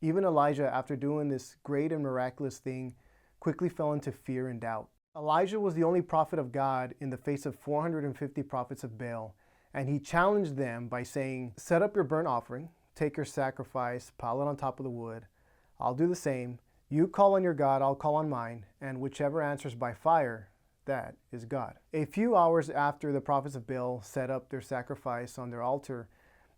Even Elijah, after doing this great and miraculous thing, quickly fell into fear and doubt. Elijah was the only prophet of God in the face of 450 prophets of Baal, and he challenged them by saying, set up your burnt offering, take your sacrifice, pile it on top of the wood. I'll do the same. You call on your God, I'll call on mine, and whichever answers by fire, that is God. A few hours after the prophets of Baal set up their sacrifice on their altar,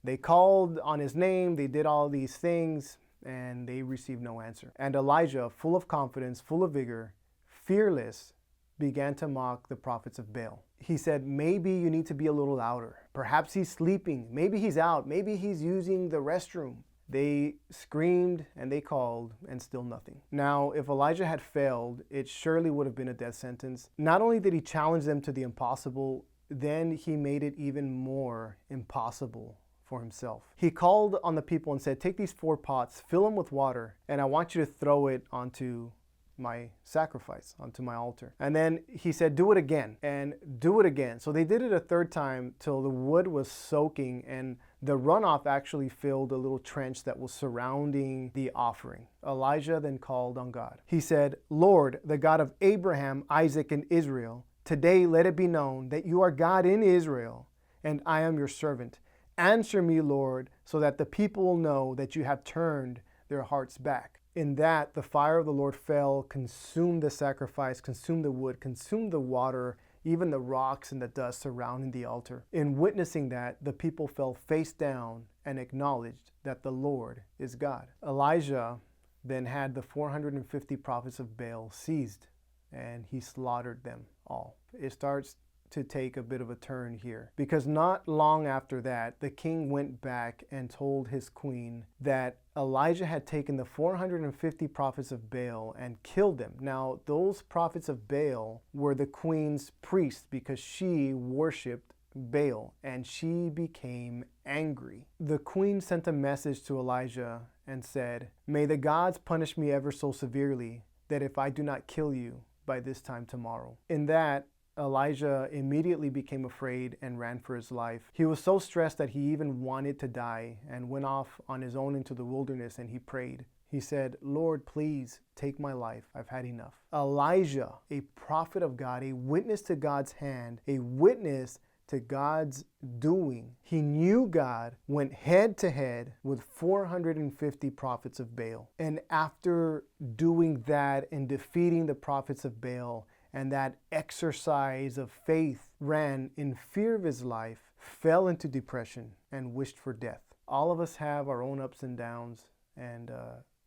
they called on his name, they did all these things, and they received no answer. And Elijah, full of confidence, full of vigor, fearless, began to mock the prophets of Baal. He said, maybe you need to be a little louder. Perhaps he's sleeping. Maybe he's out. Maybe he's using the restroom. They screamed and they called, and still nothing. Now, if Elijah had failed, it surely would have been a death sentence. Not only did he challenge them to the impossible, then he made it even more impossible for himself. He called on the people and said, take these 4 pots, fill them with water, and I want you to throw it onto my sacrifice, onto my altar. And then he said, do it again and do it again. So they did it a 3rd time till the wood was soaking, and the runoff actually filled a little trench that was surrounding the offering. Elijah then called on God. He said, Lord, the God of Abraham, Isaac, and Israel, today let it be known that you are God in Israel, and I am your servant. Answer me, Lord, so that the people will know that you have turned their hearts back. In that, the fire of the Lord fell, consumed the sacrifice, consumed the wood, consumed the water, even the rocks and the dust surrounding the altar. In witnessing that, the people fell face down and acknowledged that the Lord is God. Elijah then had the 450 prophets of Baal seized, and he slaughtered them all. It starts to take a bit of a turn here, because not long after that, the king went back and told his queen that Elijah had taken the 450 prophets of Baal and killed them. Now, those prophets of Baal were the queen's priests, because she worshipped Baal, and she became angry. The queen sent a message to Elijah and said, may the gods punish me ever so severely, that if I do not kill you by this time tomorrow. In that, Elijah immediately became afraid and ran for his life. He was so stressed that he even wanted to die and went off on his own into the wilderness, and he prayed. He said, Lord, please take my life. I've had enough. Elijah, a prophet of God, a witness to God's hand, a witness to God's doing. He knew God, went head to head with 450 prophets of Baal. And after doing that and defeating the prophets of Baal, and that exercise of faith, ran in fear of his life, fell into depression, and wished for death. All of us have our own ups and downs, and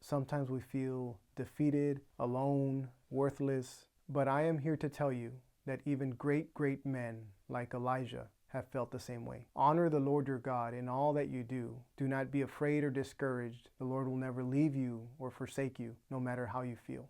sometimes we feel defeated, alone, worthless. But I am here to tell you that even great, great men like Elijah have felt the same way. Honor the Lord your God in all that you do. Do not be afraid or discouraged. The Lord will never leave you or forsake you, no matter how you feel.